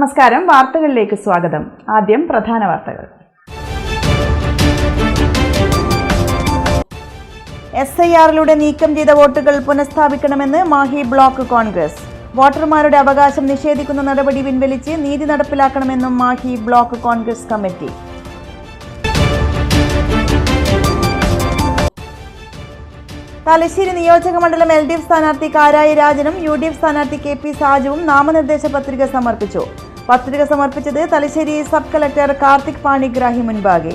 നമസ്കാരം, വാർത്തകളിലേക്ക് സ്വാഗതം. ആദ്യം പ്രധാന വാർത്തകൾ. SIR-ലൂടെ നീക്കം ചെയ്ത വോട്ടുകൾ പുനഃസ്ഥാപിക്കണമെന്ന് മാഹി ബ്ലോക്ക് കോൺഗ്രസ്. വോട്ടർമാരുടെ അവകാശം നിഷേധിക്കുന്ന നടപടി പിൻവലിച്ച് നീതി നടപ്പിലാക്കണമെന്നും മാഹി ബ്ലോക്ക് കോൺഗ്രസ് കമ്മിറ്റി. തലശ്ശേരി നിയോജക മണ്ഡലം LDF സ്ഥാനാർത്ഥി കാരായി രാജനും UDF സ്ഥാനാർത്ഥി KP സാജുവും നാമനിർദ്ദേശ പത്രിക സമർപ്പിച്ചു. പത്രിക സമർപ്പിച്ചത് തലശ്ശേരി സബ് കളക്ടർ കാർത്തിക് പാണിഗ്രാഹി മുൻപാകെ.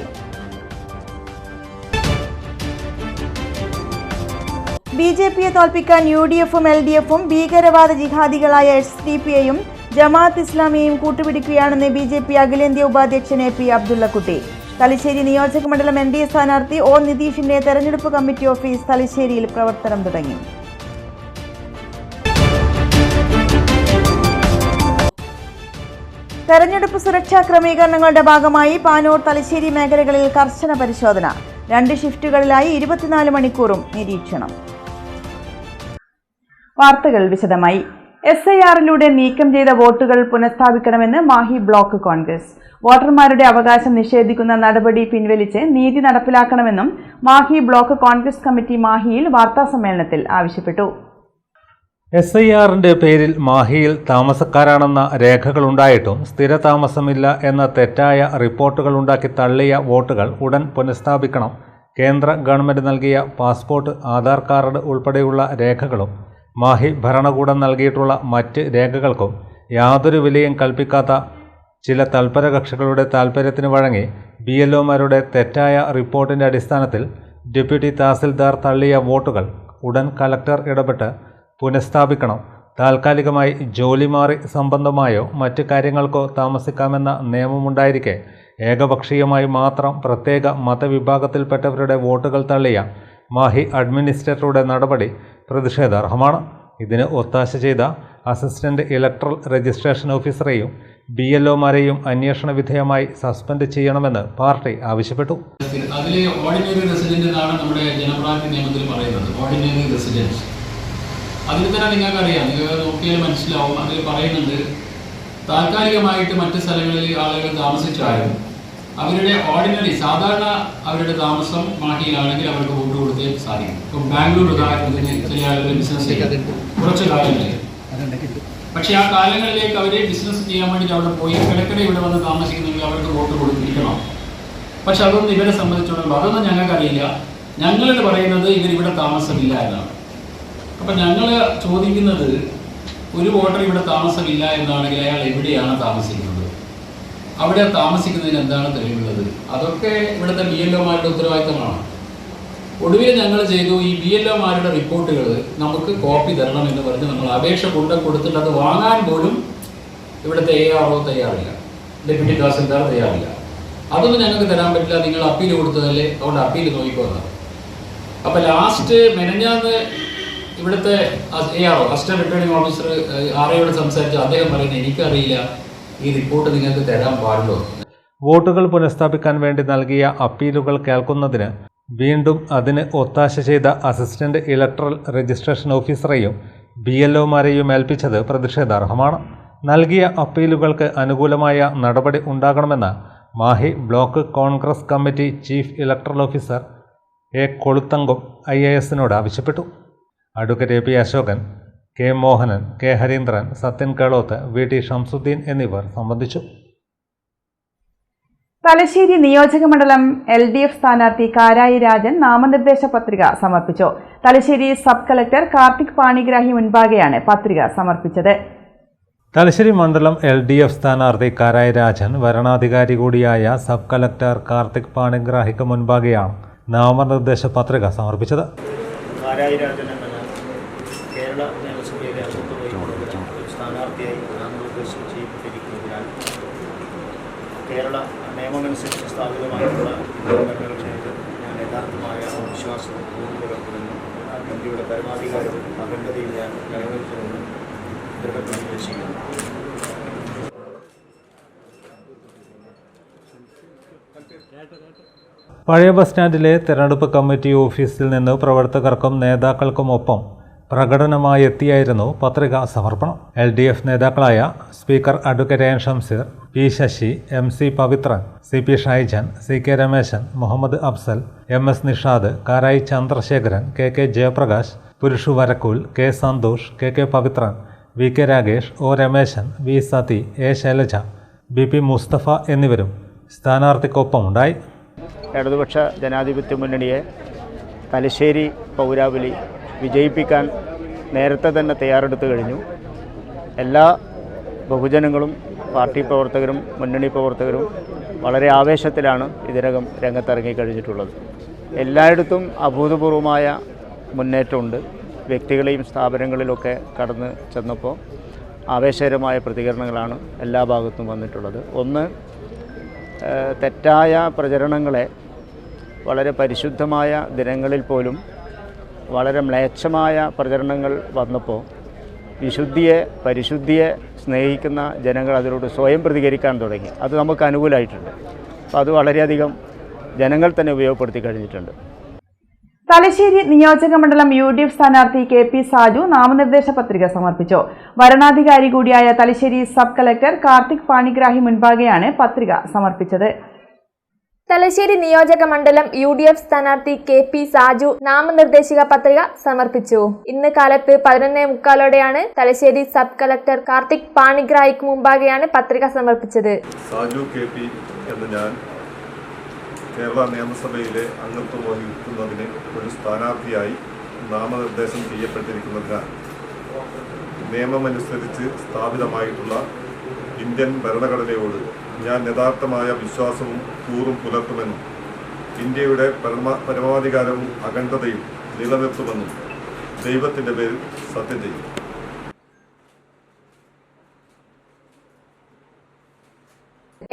BJP-യെ തോൽപ്പിക്കാൻ UDF-ഉം LDF-ഉം ഭീകരവാദ ജിഹാദികളായ SDP-യെയും ജമാഅത്ത് ഇസ്ലാമിയെയും കൂട്ടുപിടിക്കുകയാണെന്ന് BJP അഖിലേന്ത്യാ ഉപാധ്യക്ഷൻ AP അബ്ദുള്ളക്കുട്ടി. തലശ്ശേരി നിയോജക മണ്ഡലം NDA സ്ഥാനാർത്ഥി O നിതീഷിന്റെ തെരഞ്ഞെടുപ്പ് കമ്മിറ്റി ഓഫീസ് തലശ്ശേരിയിൽ പ്രവർത്തനം തുടങ്ങി. തെരഞ്ഞെടുപ്പ് സുരക്ഷാ ക്രമീകരണങ്ങളുടെ ഭാഗമായി പാനൂർ തലശ്ശേരി മേഖലകളിൽ കർശന പരിശോധന. 2 ഷിഫ്റ്റുകളിലായി 24 മണിക്കൂറും നിരീക്ഷണം. വാർത്തകൾ വിശദമായി. SIR-ലൂടെ നീക്കം ചെയ്ത വോട്ടുകൾ പുനഃസ്ഥാപിക്കണമെന്ന് മാഹി ബ്ലോക്ക് കോൺഗ്രസ്. വോട്ടർമാരുടെ അവകാശം നിഷേധിക്കുന്ന നടപടി പിൻവലിച്ച് നീതി നടപ്പിലാക്കണമെന്നും മാഹി ബ്ലോക്ക് കോൺഗ്രസ് കമ്മിറ്റി മാഹിയിൽ വാർത്താസമ്മേളനത്തിൽ ആവശ്യപ്പെട്ടു. SIR-ന്റെ പേരിൽ മാഹിയിൽ താമസക്കാരാണെന്ന രേഖകളുണ്ടായിട്ടും സ്ഥിരതാമസമില്ല എന്ന തെറ്റായ റിപ്പോർട്ടുകളുണ്ടാക്കി തള്ളിയ വോട്ടുകൾ ഉടൻ പുനഃസ്ഥാപിക്കണം. കേന്ദ്ര ഗവൺമെന്റ് നൽകിയ പാസ്പോർട്ട്, ആധാർ കാർഡ് ഉൾപ്പെടെയുള്ള രേഖകളും മാഹി ഭരണകൂടം നൽകിയിട്ടുള്ള മറ്റ് രേഖകൾക്കും യാതൊരു വിലയും കൽപ്പിക്കാത്ത ചില തൽപരകക്ഷികളുടെ താൽപ്പര്യത്തിന് വഴങ്ങി BLO-മാരുടെ തെറ്റായ റിപ്പോർട്ടിൻ്റെ അടിസ്ഥാനത്തിൽ ഡെപ്യൂട്ടി തഹസിൽദാർ തള്ളിയ വോട്ടുകൾ ഉടൻ കലക്ടർ ഇടപെട്ട് പുനഃസ്ഥാപിക്കണം. താൽക്കാലികമായി ജോലി മാറി സംബന്ധമായോ മറ്റ് കാര്യങ്ങൾക്കോ താമസിക്കാമെന്ന നിയമമുണ്ടായിരിക്കെ ഏകപക്ഷീയമായി മാത്രം പ്രത്യേക മതവിഭാഗത്തിൽപ്പെട്ടവരുടെ വോട്ടുകൾ തള്ളിയ മാഹി അഡ്മിനിസ്ട്രേറ്ററുടെ നടപടി പ്രതിഷേധാർഹമാണ്. ഇതിന് ഒത്താശ ചെയ്ത അസിസ്റ്റന്റ് ഇലക്ട്രൽ രജിസ്ട്രേഷൻ ഓഫീസറെയും BLO-മാരെയും അന്വേഷണ വിധേയമായി സസ്പെൻഡ് ചെയ്യണമെന്ന് പാർട്ടി ആവശ്യപ്പെട്ടു. അതിലെ ഓർഡിനറി റെസിഡന്റ് എന്നാണ് നമ്മുടെ ജനപ്രാതിനിധ്യ നിയമത്തിൽ പറയുന്നത്. ഓർഡിനറി റെസിഡൻസ് അതിൽ തന്നെ നിങ്ങൾക്കറിയാം, നിങ്ങൾ നോക്കിയാൽ മനസ്സിലാവും. അതിൽ പറയുന്നുണ്ട് താൽക്കാലികമായിട്ട് മറ്റ് സ്ഥലങ്ങളിൽ ആളുകൾ താമസിച്ചാലും അവരുടെ ഓർഡിനറി സാധാരണ അവരുടെ താമസം മാഹിയിലാണെങ്കിൽ അവർക്ക് വോട്ട് കൊടുത്തേ സാധിക്കും. ഇപ്പം ബാംഗ്ലൂർ ഉദാഹരണത്തിന് ചില ആളുകൾ ബിസിനസ് ചെയ്യും കുറച്ച് കാലങ്ങളിൽ. പക്ഷെ ആ കാലങ്ങളിലേക്ക് അവർ ബിസിനസ് ചെയ്യാൻ വേണ്ടിയിട്ട് അവിടെ പോയി കിടക്കടെ ഇവിടെ വന്ന് താമസിക്കുന്നെങ്കിൽ അവർക്ക് വോട്ട് കൊടുത്തിരിക്കണം. പക്ഷെ അതൊന്നും ഇവരെ സംബന്ധിച്ചിടത്തോളം അതൊന്നും ഞങ്ങൾക്കറിയില്ല. ഞങ്ങളത് പറയുന്നത് ഇവരിവിടെ താമസമില്ല എന്നാണ്. അപ്പം ഞങ്ങൾ ചോദിക്കുന്നത്, ഒരു വോട്ടർ ഇവിടെ താമസമില്ല എന്നാണെങ്കിൽ അയാൾ എവിടെയാണ് താമസിക്കുന്നത്? അവിടെ താമസിക്കുന്നതിന് എന്താണ് തെളിവുള്ളത്? അതൊക്കെ ഇവിടുത്തെ BLO-മാരുടെ ഉത്തരവാദിത്തമാണ്. ഒടുവിൽ ഞങ്ങൾ ചെയ്തു, ഈ BLO-മാരുടെ റിപ്പോർട്ടുകൾ നമുക്ക് കോപ്പി തരണം എന്ന് പറഞ്ഞ് നമ്മൾ അപേക്ഷ കൊടുത്തിട്ട് അത് വാങ്ങാൻ പോലും ഇവിടുത്തെ ARO തയ്യാറില്ല, ഡെപ്യൂട്ടി തഹസിൽദാർ തയ്യാറില്ല. അതൊന്നും ഞങ്ങൾക്ക് തരാൻ പറ്റില്ല, നിങ്ങൾ അപ്പീൽ കൊടുത്തതല്ലേ, അതുകൊണ്ട് അപ്പീൽ നോക്കിക്കോന്നാണ്. അപ്പം ലാസ്റ്റ് മെനഞ്ഞാന്ന് ഇവിടുത്തെ ARO അസിസ്റ്റന്റ് റിട്ടേണിംഗ് ഓഫീസർ RAയോട് സംസാരിച്ച് അദ്ദേഹം പറയുന്നത്, എനിക്കറിയില്ല, ഈ റിപ്പോർട്ട് നിങ്ങൾക്ക് തരാൻ പാടുള്ളൂ. വോട്ടുകൾ പുനഃസ്ഥാപിക്കാൻ വേണ്ടി നൽകിയ അപ്പീലുകൾ കേൾക്കുന്നതിന് വീണ്ടും അതിന് ഒത്താശ ചെയ്ത അസിസ്റ്റന്റ് ഇലക്ട്രൽ രജിസ്ട്രേഷൻ ഓഫീസറെയും BLO-മാരെയും ഏൽപ്പിച്ചത് പ്രതിഷേധാർഹമാണ്. നൽകിയ അപ്പീലുകൾക്ക് അനുകൂലമായ നടപടി ഉണ്ടാകണമെന്ന് Mahe block Congress committee chief electoral officer A കൊളുത്തങ്കം IAS-നോട് ആവശ്യപ്പെട്ടു. Advocate AP Ashokan, K Mohanan, K Harindran, Sathyan Kelothu, VT Shamsuddin എന്നിവർ സംബന്ധിച്ചു. തലശ്ശേരി നിയോജക മണ്ഡലം LDF സ്ഥാനാർത്ഥി കാരായി രാജൻ നാമനിർദ്ദേശ പത്രിക സമർപ്പിച്ചു. തലശ്ശേരി സബ് കളക്ടർ കാർത്തിക് പാണിഗ്രാഹി മുൻപാകെയാണ് പത്രിക സമർപ്പിച്ചത്. തലശ്ശേരി മണ്ഡലം LDF സ്ഥാനാർത്ഥി കാരായി രാജൻ വരണാധികാരി കൂടിയായ സബ് കളക്ടർ കാർത്തിക് പാണിഗ്രാഹിക്ക് മുൻപാകെയാണ് നാമനിർദ്ദേശ പത്രിക സമർപ്പിച്ചത്. കാരായി രാജൻ എന്ന കേരള നിയമസഭയിലെ സ്ഥാനാർത്ഥിയായി നാമനിർദ്ദേശം ചെയ്യപ്പെട്ടിരിക്കുന്നതിനാൽ കേരള നിയമമനുസരിച്ച് സ്ഥാപിതമായിട്ടുള്ള ഭരണഘടനയിൽ ഞാൻ യഥാർത്ഥമായ വിശ്വാസവും പൂർണ്ണതകപ്പെടുന്നു. ഇന്ത്യയുടെ പരമാധികാരവും അഖണ്ഡതയും ഞാൻ നിലനിർത്തുമെന്ന് ദൃഢപ്രതിജ്ഞ ചെയ്യുന്നു. പഴയ ബസ് സ്റ്റാൻഡിലെ തെരഞ്ഞെടുപ്പ് കമ്മിറ്റി ഓഫീസിൽ നിന്ന് പ്രവർത്തകർക്കും നേതാക്കൾക്കുമൊപ്പം പ്രകടനമായി എത്തിയായിരുന്നു പത്രികാ സമർപ്പണം. LDF നേതാക്കളായ speaker advocate N Shamseer, P Sasi, MC Pavithran, CP Shaijan, CK Rameshan, Muhammad Afsal, MS Nishad, Karayi Chandrasekharan, KK Jayaprakash, Purushu Varakkool, K Santhosh, KK Pavithran, VK Ragesh, O Rameshan, V Sathi, A Shailaja, BP Musthafa എന്നിവരും സ്ഥാനാർത്ഥിക്കൊപ്പമുണ്ടായി. ഇടതുപക്ഷ ജനാധിപത്യ മുന്നണിയെ തലശ്ശേരി പൗരാവലി വിജയിപ്പിക്കാൻ നേരത്തെ തന്നെ തയ്യാറെടുത്തു കഴിഞ്ഞു. എല്ലാ ബഹുജനങ്ങളും പാർട്ടി പ്രവർത്തകരും മുന്നണി പ്രവർത്തകരും വളരെ ആവേശത്തിലാണ് ഇതിനകം രംഗത്തിറങ്ങിക്കഴിഞ്ഞിട്ടുള്ളത്. എല്ലായിടത്തും അഭൂതപൂർവമായ മുന്നേറ്റമുണ്ട്. വ്യക്തികളെയും സ്ഥാപനങ്ങളിലൊക്കെ കടന്ന് ചെന്നപ്പോൾ ആവേശകരമായ പ്രതികരണങ്ങളാണ് എല്ലാ ഭാഗത്തും വന്നിട്ടുള്ളത്. ഒന്ന്, തെറ്റായ പ്രചരണങ്ങളെ വളരെ പരിശുദ്ധമായ ദിനങ്ങളിൽ പോലും വളരെ മ്ലേച്ഛമായ പ്രചരണങ്ങൾ വന്നപ്പോൾ പരിശുദ്ധിയെ സ്നേഹിക്കുന്ന ജനങ്ങൾ അതിനോട് സ്വയം പ്രതികരിക്കാൻ തുടങ്ങി. അത് നമുക്ക് അനുകൂലമായിട്ടുണ്ട്. അപ്പോൾ അത് വളരെയധികം ജനങ്ങൾ തന്നെ ഉപയോഗപ്പെടുത്തി കഴിഞ്ഞിട്ടുണ്ട്. തലശ്ശേരി നിയോജക മണ്ഡലം UDF സ്ഥാനാർത്ഥി KP സാജു നാമനിർദ്ദേശ പത്രിക സമർപ്പിച്ചു. വരണാധികാരി കൂടിയായ തലശ്ശേരി സബ് കളക്ടർ കാർത്തിക് പാണിഗ്രാഹി മുൻപാകെയാണ് പത്രിക സമർപ്പിച്ചത്. തലശ്ശേരി നിയോജക മണ്ഡലം UDF സ്ഥാനാർത്ഥി KP സാജു നാമനിർദ്ദേശിക പത്രിക സമർപ്പിച്ചു. ഇന്ന് കാലത്ത് 11:45 തലശ്ശേരി സബ് കളക്ടർ കാർത്തിക് പാണിഗ്രാഹിക്ക് മുമ്പാകെയാണ് പത്രിക സമർപ്പിച്ചത്. സാജു KP എന്ന ഞാൻ കേരള നിയമസഭയിലെ അംഗത്വം വഹിക്കുന്നതിന് ഒരു സ്ഥാനാർത്ഥിയായി നാമനിർദ്ദേശം ചെയ്യപ്പെട്ടിരിക്കുന്നതിനാൽ നിയമമനുസരിച്ച് സ്ഥാപിതമായിട്ടുള്ള ഇന്ത്യൻ ഭരണഘടനയോട് ഞാൻ യഥാർത്ഥമായ വിശ്വാസവും കൂറും പുലർത്തുമെന്നും ഇന്ത്യയുടെ പരമാധികാരവും അഖണ്ഡതയും നിലനിർത്തുമെന്നും ദൈവത്തിൻ്റെ പേരിൽ സത്യം ചെയ്യും.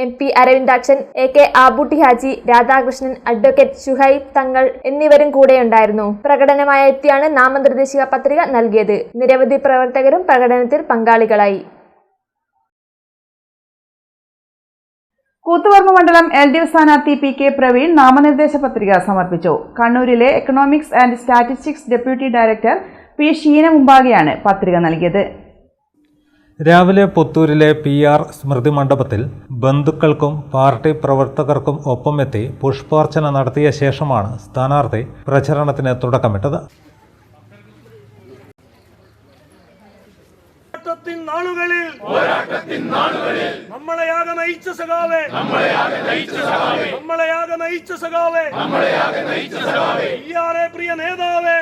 MP Aravindakshan, AK Abootty Haji, Radhakrishnan, advocate Shuhaib തങ്ങൾ എന്നിവരും കൂടെയുണ്ടായിരുന്നു. പ്രകടനമായി എത്തിയാണ് നാമനിർദ്ദേശിക പത്രിക നൽകിയത്. നിരവധി പ്രവർത്തകരും പ്രകടനത്തിൽ പങ്കാളികളായി. കൂത്തുപറമ്പ് മണ്ഡലം LDF സ്ഥാനാർത്ഥി PK പ്രവീൺ നാമനിർദ്ദേശ പത്രിക സമർപ്പിച്ചു. കണ്ണൂരിലെ economics and statistics deputy director P Sheena മുമ്പാകെയാണ് പത്രിക നൽകിയത്. രാവിലെ പുത്തൂരിലെ PR സ്മൃതി മണ്ഡപത്തിൽ ബന്ധുക്കൾക്കും പാർട്ടി പ്രവർത്തകർക്കും ഒപ്പമെത്തി പുഷ്പാർച്ചന നടത്തിയ ശേഷമാണ് സ്ഥാനാർത്ഥി പ്രചരണത്തിന് തുടക്കമിട്ടത്. നമ്മളെയാകെ നയിച്ച സഖാവേ പ്രിയ നേതാവേ.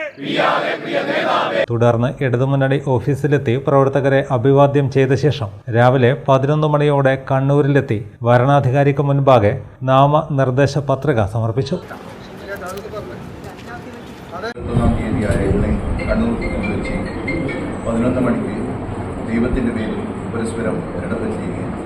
തുടർന്ന് ഇടതുമുന്നണി ഓഫീസിലെത്തി പ്രവർത്തകരെ അഭിവാദ്യം ചെയ്ത ശേഷം രാവിലെ 11 മണിയോടെ കണ്ണൂരിലെത്തി വരണാധികാരിക്ക് മുൻപാകെ നാമനിർദ്ദേശ പത്രിക സമർപ്പിച്ചു. കണ്ണൂർ വെച്ച് 11 മണിക്ക് ദൈവത്തിൻ്റെ പേരിൽ പരസ്പരം ഇടപെടൽ ചെയ്യുകയാണ്.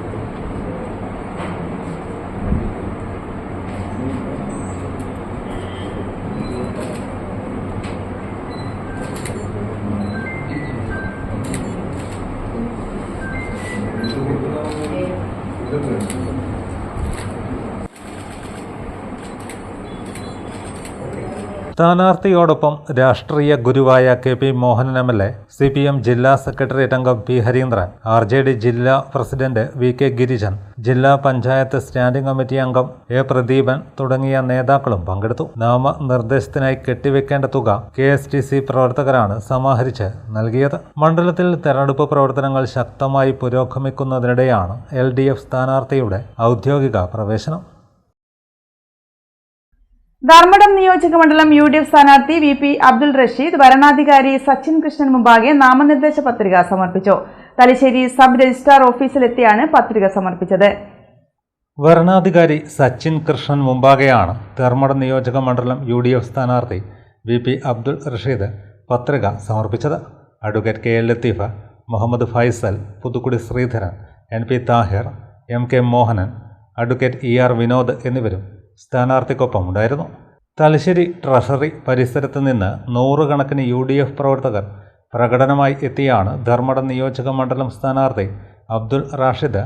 സ്ഥാനാർത്ഥിയോടൊപ്പം രാഷ്ട്രീയ ഗുരുവായ KP മോഹനൻ MLA, CPM ജില്ലാ സെക്രട്ടേറിയറ്റ് അംഗം P ഹരീന്ദ്രൻ, RJD ജില്ലാ പ്രസിഡന്റ് VK ഗിരിജൻ, ജില്ലാ പഞ്ചായത്ത് സ്റ്റാൻഡിംഗ് കമ്മിറ്റി അംഗം A പ്രദീപൻ തുടങ്ങിയ നേതാക്കളും പങ്കെടുത്തു. നാമനിർദ്ദേശത്തിനായി കെട്ടിവെക്കേണ്ട തുക KSTC പ്രവർത്തകരാണ് സമാഹരിച്ച് നൽകിയത്. മണ്ഡലത്തിൽ തെരഞ്ഞെടുപ്പ് പ്രവർത്തനങ്ങൾ ശക്തമായി പുരോഗമിക്കുന്നതിനിടെയാണ് LDF സ്ഥാനാർത്ഥിയുടെ ഔദ്യോഗിക പ്രവേശനം. ധർമ്മടം നിയോജക മണ്ഡലം UDF സ്ഥാനാർത്ഥി VP അബ്ദുൾ റഷീദ് വരണാധികാരി സച്ചിൻ കൃഷ്ണൻ മുമ്പാകെ നാമനിർദ്ദേശ പത്രിക സമർപ്പിച്ചു. തലശ്ശേരി സബ് രജിസ്ട്രാർ ഓഫീസിലെത്തിയാണ് പത്രിക സമർപ്പിച്ചത്. വരണാധികാരി സച്ചിൻ കൃഷ്ണൻ മുമ്പാകെയാണ് ധർമ്മടം നിയോജക മണ്ഡലം UDF സ്ഥാനാർത്ഥി VP അബ്ദുൾ റഷീദ് പത്രിക സമർപ്പിച്ചത്. Advocate KL Latheefa, Muhammad Faisal, Puthukkudi Sreedharan, NP Thahir, MK Mohanan, advocate ER Vinod എന്നിവരും സ്ഥാനാർത്ഥിക്കൊപ്പം ഉണ്ടായിരുന്നു. തലശ്ശേരി ട്രഷറി പരിസരത്ത് നിന്ന് 100 കണക്കിന് UDF പ്രവർത്തകർ പ്രകടനമായി എത്തിയാണ് ധർമ്മടം നിയോജക മണ്ഡലം സ്ഥാനാർത്ഥി അബ്ദുൾ റാഷിദ്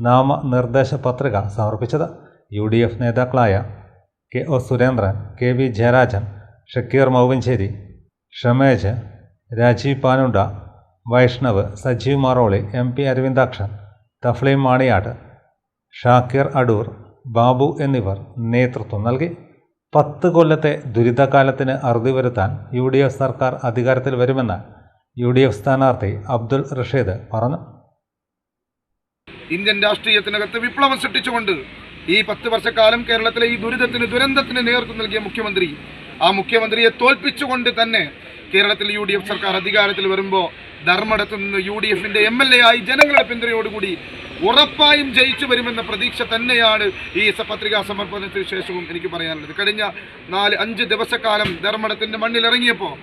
നാമനിർദ്ദേശ പത്രിക സമർപ്പിച്ചത്. UDF നേതാക്കളായ KO Surendran, KV Jayarajan, Shakir Mouvancheri, Shamej, Rajeev Panunda, Vaishnav, Sajeev Maroli, MP Aravindakshan, Thafleem Maniyat, Shakir Adoor, Babu എന്നിവർ നേതൃത്വം നൽകി. 10 കൊല്ലത്തെ ദുരിതകാലത്തിന് അറുതി വരുത്താൻ UDF സർക്കാർ അധികാരത്തിൽ വരുമെന്ന് UDF സ്ഥാനാർത്ഥി അബ്ദുൾ റഷീദ് പറഞ്ഞു. ഇന്ത്യൻ രാഷ്ട്രീയത്തിനകത്ത് വിപ്ലവം സൃഷ്ടിച്ചുകൊണ്ട് ഈ 10 വർഷക്കാലം കേരളത്തിലെ ഈ ദുരന്തത്തിന് നേതൃത്വം നൽകിയ മുഖ്യമന്ത്രി, ആ മുഖ്യമന്ത്രിയെ തോൽപ്പിച്ചുകൊണ്ട് തന്നെ കേരളത്തിൽ UDF സർക്കാർ അധികാരത്തിൽ വരുമ്പോൾ ധർമ്മടത്ത് നിന്ന് UDFന്റെ MLA ആയി ജനങ്ങളുടെ പിന്തുണയോടുകൂടി ഉറപ്പായും ജയിച്ചു വരുമെന്ന പ്രതീക്ഷ തന്നെയാണ് ഈ പത്രികാ സമർപ്പണത്തിന് ശേഷവും എനിക്ക് പറയാനുള്ളത്. കഴിഞ്ഞ 4-5 ദിവസക്കാലം ധർമ്മടത്തിന്റെ മണ്ണിലിറങ്ങിയപ്പോൾ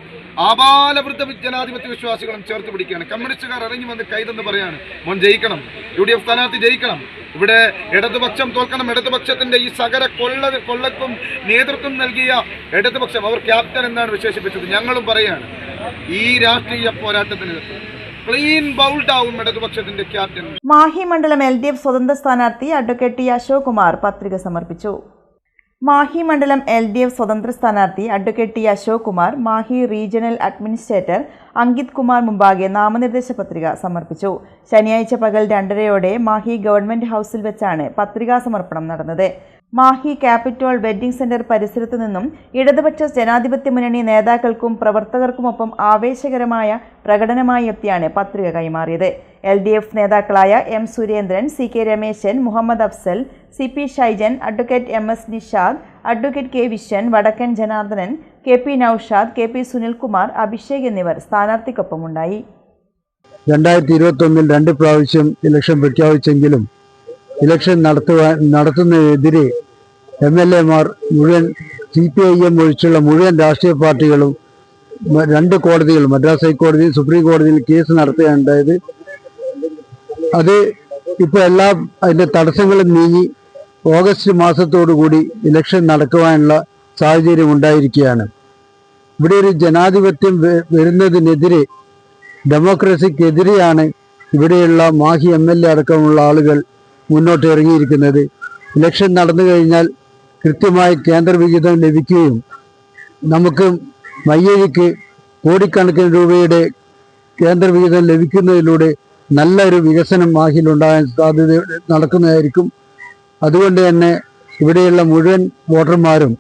ആബാലവൃദ്ധ ജനാധിപത്യ വിശ്വാസികളും ചേർത്ത് പിടിക്കുകയാണ്. കമ്മ്യൂണിസ്റ്റുകാർ ഇറങ്ങി വന്ന് കൈതെന്ന് പറയാണ്, മോൻ ജയിക്കണം, UDF സ്ഥാനാർത്ഥി ജയിക്കണം, ഇവിടെ ഇടതുപക്ഷം തോൽക്കണം. ഇടതുപക്ഷത്തിന്റെ ഈ സകല കൊള്ളക്കും നേതൃത്വം നൽകിയ ഇടതുപക്ഷം, അവർ ക്യാപ്റ്റൻ എന്നാണ് വിശേഷിപ്പിച്ചത്. ഞങ്ങളും പറയാണ്, ഈ രാഷ്ട്രീയ പോരാട്ടത്തിന് ക്ലീൻ ബൗൾഡ് ആവും ഇടതുപക്ഷത്തിന്റെ ക്യാപ്റ്റൻ. മാഹി മണ്ഡലം LDF സ്വതന്ത്ര സ്ഥാനാർത്ഥി അഡ്വക്കേറ്റ് T. അശോക് കുമാർ പത്രിക സമർപ്പിച്ചു. മാഹി മണ്ഡലം LDF സ്വതന്ത്ര സ്ഥാനാർത്ഥി advocate T. Ashok Kumar Mahe regional administrator Ankit Kumar മുമ്പാകെ നാമനിർദ്ദേശ പത്രിക സമർപ്പിച്ചു. ശനിയാഴ്ച പകൽ 2:30 മാഹി ഗവൺമെന്റ് ഹൗസിൽ വെച്ചാണ് പത്രികാ സമർപ്പണം നടന്നത്. മാഹി ക്യാപിറ്റോൾ വെഡ്ഡിംഗ് സെന്റർ പരിസരത്തു നിന്നും ഇടതുപക്ഷ ജനാധിപത്യ മുന്നണി നേതാക്കൾക്കും പ്രവർത്തകർക്കുമൊപ്പം ആവേശകരമായ പ്രകടനമായി എത്തിയാണ് പത്രിക കൈമാറിയത്. LDF നേതാക്കളായ M. Surendran, CK Rameshan, Muhammad Afsal, CP Shaijan, advocate MS Nishad, advocate K. Vishwan, Vadakkan Janardhanan, KP Naushad, KP Sunilkumar, Abhishek എന്നിവർ സ്ഥാനാർത്ഥിക്കൊപ്പമുണ്ടായി. 2021 2 പ്രാവശ്യം ഇലക്ഷൻ പ്രഖ്യാപിച്ചെങ്കിലും ഇലക്ഷൻ നടത്തുന്നതിനെതിരെ MLA-മാർ മുഴുവൻ CPIM ഒഴിച്ചുള്ള മുഴുവൻ രാഷ്ട്രീയ പാർട്ടികളും 2 കോടതികൾ, മദ്രാസ് ഹൈക്കോടതി, സുപ്രീം കോടതിയിൽ കേസ് നടത്തുകയുണ്ടായത്. അത് ഇപ്പോൾ അതിൻ്റെ തടസ്സങ്ങളും നീങ്ങി ഓഗസ്റ്റ് മാസത്തോടുകൂടി ഇലക്ഷൻ നടക്കുവാനുള്ള സാഹചര്യം ഉണ്ടായിരിക്കുകയാണ്. ഇവിടെ ഒരു ജനാധിപത്യം വരുന്നതിനെതിരെ, ഡെമോക്രസിക്കെതിരെയാണ് ഇവിടെയുള്ള മാഹി MLA അടക്കമുള്ള ആളുകൾ മുന്നോട്ട് ഇറങ്ങിയിരിക്കുന്നത്. ഇലക്ഷൻ നടന്നു കഴിഞ്ഞാൽ കൃത്യമായി കേന്ദ്രവിഹിതം ലഭിക്കുകയും നമുക്ക് മയ്യഴിക്ക് കോടിക്കണക്കിന് രൂപയുടെ കേന്ദ്രവിഹിതം ലഭിക്കുന്നതിലൂടെ നല്ലൊരു വികസനം മാഹിയിൽ ഉണ്ടാകാൻ സാധ്യത നടക്കുന്നതായിരിക്കും. അതുകൊണ്ട് തന്നെ ഇവിടെയുള്ള മുഴുവൻ വോട്ടർമാരും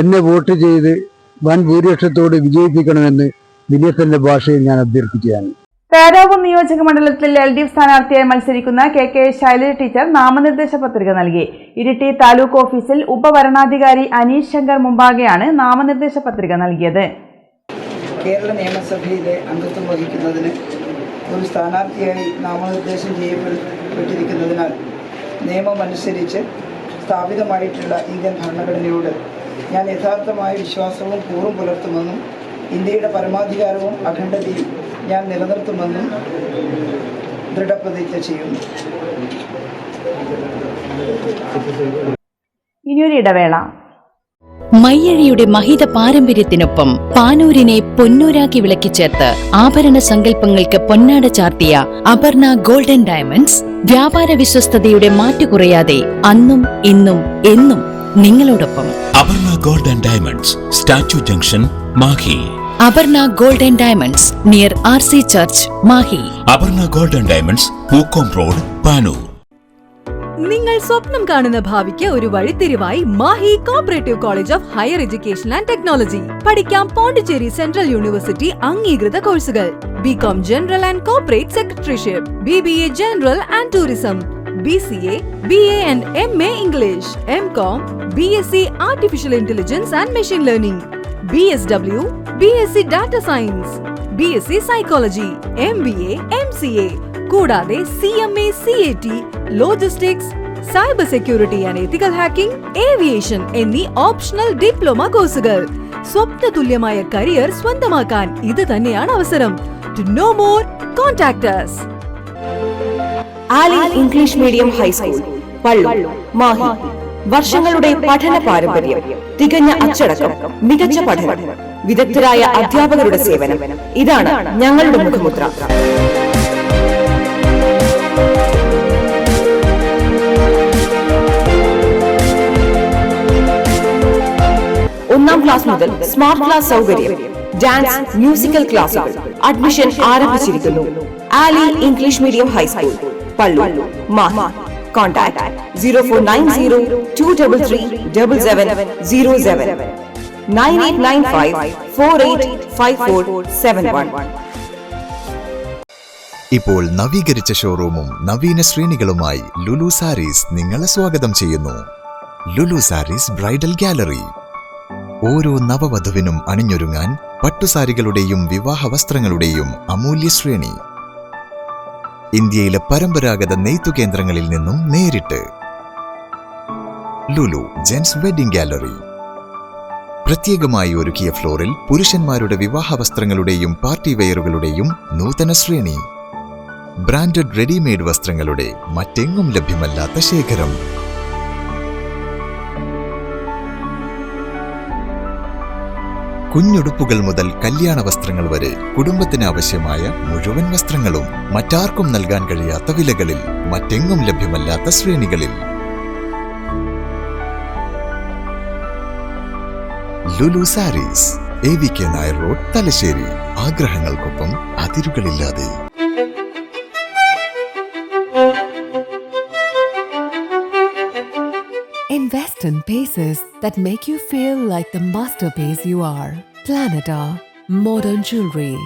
എന്നെ വോട്ട് ചെയ്ത് വൻ ഭൂരിപക്ഷത്തോട് വിജയിപ്പിക്കണമെന്ന് വിനയത്തിന്റെ ഭാഷയിൽ ഞാൻ അഭ്യർത്ഥിക്കുകയാണ്. പേരാവൂർ നിയോജക മണ്ഡലത്തിൽ LDF സ്ഥാനാർത്ഥിയായി മത്സരിക്കുന്ന KK ശൈലജ ടീച്ചർ നാമനിർദ്ദേശ പത്രിക നൽകി. ഇരിട്ടി താലൂക്ക് ഓഫീസിൽ ഉപവരണാധികാരി അനീഷ് ശങ്കർ മുമ്പാകെയാണ് നാമനിർദ്ദേശ പത്രിക നൽകിയത്. കേരള നിയമസഭയിലെ അംഗത്വം വഹിക്കുന്നതിന് ഒരു സ്ഥാനാർത്ഥിയായി നാമനിർദ്ദേശം ചെയ്യപ്പെട്ടിരിക്കുന്നതിനാൽ നിയമമനുസരിച്ച് സ്ഥാപിതമായിട്ടുള്ള ഇന്ത്യൻ ഭരണഘടനയോട് ഞാൻ യഥാർത്ഥമായ വിശ്വാസവും കൂറും പുലർത്തുമെന്നും ഇന്ത്യയുടെ പരമാധികാരവും അഖണ്ഡതയും ഞാൻ നിലനിർത്തുമെന്നും ദൃഢപ്രതിജ്ഞ ചെയ്യുന്നു. ഇനിയൊരു ഇടവേള. മയ്യഴിയുടെ മഹിത പാരമ്പര്യത്തിനൊപ്പം പാനൂരിനെ പൊന്നൂരാക്കി വിളക്കിച്ചേർത്ത് ആഭരണ സങ്കല്പങ്ങൾക്ക് പൊന്നാട ചാർത്തിയ അപർണ ഗോൾഡൻ ഡയമണ്ട്സ് വ്യാപാര വിശ്വസ്തയുടെ മാറ്റുകുറയാതെ അന്നും ഇന്നും എന്നും നിങ്ങളോടൊപ്പം. Aparna golden diamonds, statue junction, Mahe. Aparna golden diamonds near RC church, Mahe. Aparna golden diamonds, Pookkom road, Panoor. നിങ്ങൾ സ്വപ്നം കാണുന്ന ഭാവിക്ക് ഒരു വഴിത്തിരിവായി Mahe cooperative college of higher education and technology. പഠിക്കാം പോണ്ടിച്ചേരി സെൻട്രൽ യൂണിവേഴ്സിറ്റി അംഗീകൃത കോഴ്സുകൾ. BCom general and corporate secretaryship, BBA general and tourism, BCA, BA and MA English, MCom, BSc artificial intelligence and machine learning, BSW, BSc data science, BSc psychology, MBA, MCA കൂടാതെ CMA, CAT, logistics, cyber security and ethical hacking, aviation എന്നീ optional diploma കോഴ്സുകൾ. സ്വപ്ന തുല്യമായ career സ്വന്തമാക്കാൻ ഇത് തന്നെയാണ് അവസരം. To know more, contact us. Ali English medium high school, Pallur, Mahe. വർഷങ്ങളുടെ പഠന പാരമ്പര്യം, തികഞ്ഞ അച്ചടക്കം, മികച്ച പഠനം, വിദഗ്ധരായ അധ്യാപകരുടെ സേവനം, ഇതാണ് ഞങ്ങളുടെ മുഖമുദ്ര. ഒന്നാം ക്ലാസ് മുതൽ സ്മാർട്ട് ക്ലാസ് സൗകര്യം, ഡാൻസ്, മ്യൂസിക്കൽ ക്ലാസുകൾ. അഡ്മിഷൻ ആരംഭിച്ചിരിക്കുന്നു. Ali English medium high school, Pallur, Mahe. Contact 0490-233-7707, 9895-485471. ഇപ്പോൾ നവീകരിച്ച ഷോറൂമും നവീന ശ്രേണികളുമായി ലുലു സാരീസ് നിങ്ങളെ സ്വാഗതം ചെയ്യുന്നു. Lulu sarees bridal gallery. ഓരോ നവവധുവിനും അണിഞ്ഞൊരുങ്ങാൻ പട്ടുസാരികളുടെയും വിവാഹ വസ്ത്രങ്ങളുടെയും അമൂല്യ ശ്രേണി. ഇന്ത്യയിലെ പരമ്പരാഗത നെയ്ത്തു കേന്ദ്രങ്ങളിൽ നിന്നും നേരിട്ട്. Lulu gents wedding gallery. പ്രത്യേകമായി ഒരുക്കിയ ഫ്ലോറിൽ പുരുഷന്മാരുടെ വിവാഹ വസ്ത്രങ്ങളുടെയും പാർട്ടി വെയറുകളുടെയും നൂതന ശ്രേണി. ബ്രാൻഡഡ് റെഡിമെയ്ഡ് വസ്ത്രങ്ങളുടെ മറ്റെങ്ങും ലഭ്യമല്ലാത്ത ശേഖരം. കുഞ്ഞുടുപ്പുകൾ മുതൽ കല്യാണ വസ്ത്രങ്ങൾ വരെ കുടുംബത്തിന് ആവശ്യമായ മുഴുവൻ വസ്ത്രങ്ങളും മറ്റാർക്കും നൽകാൻ കഴിയാത്ത വിലകളിൽ, മറ്റെങ്ങും ലഭ്യമല്ലാത്ത ശ്രേണികളിൽ. Lulu sarees, AVK Nair road, Thalassery. ആഗ്രഹങ്ങൾക്കൊപ്പം അതിരുകളില്ലാതെ. Invest in pieces that make you feel like the masterpiece you are. Planeta Modern Jewelry.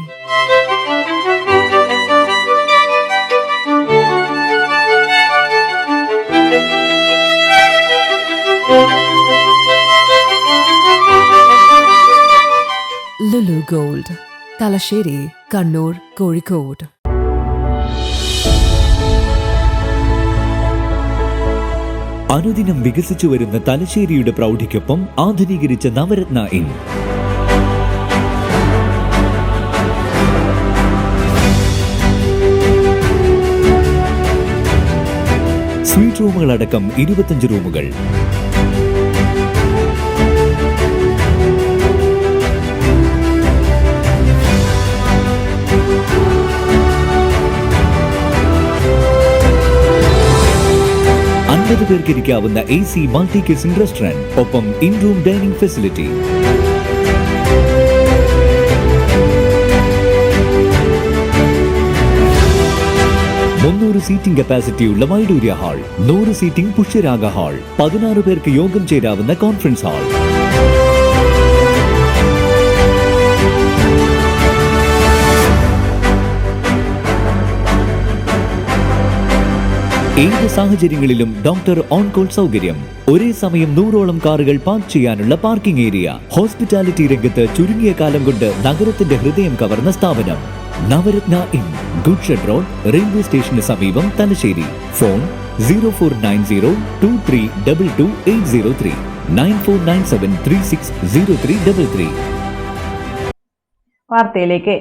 Lulu Gold, Talasheri, Kannur, Kozhikode. അനുദിനം വികസിച്ചു വരുന്ന തലശ്ശേരിയുടെ പ്രൗഢിക്കൊപ്പം ആധുനീകരിച്ച നവരത്ന ഇൻ. സ്വീറ്റ് റൂമുകളടക്കം 25 റൂമുകൾ. പേർക്ക് ഇരിക്കാവുന്ന AC മൾട്ടി കിച്ചൺ റെസ്റ്റോറന്റ്, ഒപ്പം in room dining facility. Seating കപ്പാസിറ്റിയുള്ള Vaidoorya hall, 100 seating Pushyaraga hall, 16 പേർക്ക് യോഗം ചേരാവുന്ന കോൺഫറൻസ് ഹാൾ. ഏത് സാഹചര്യങ്ങളിലും ഡോക്ടർ ഓൺ കോൾ സൗകര്യം, ഒരേ സമയം 100ഓളം കാറുകൾ പാർക്ക് ചെയ്യാനുള്ള പാർക്കിംഗ് ഏരിയ. ഹോസ്പിറ്റാലിറ്റി രംഗത്ത് ചുരുങ്ങിയ കാലം കൊണ്ട് നഗരത്തിന്റെ ഹൃദയം കവർന്ന സ്ഥാപനം Navaratna inn, goods shed road, railway സ്റ്റേഷന് സമീപം, തലശ്ശേരി. ഫോൺ 049023228803, 9497360333. വാർത്തയിലേക്ക്.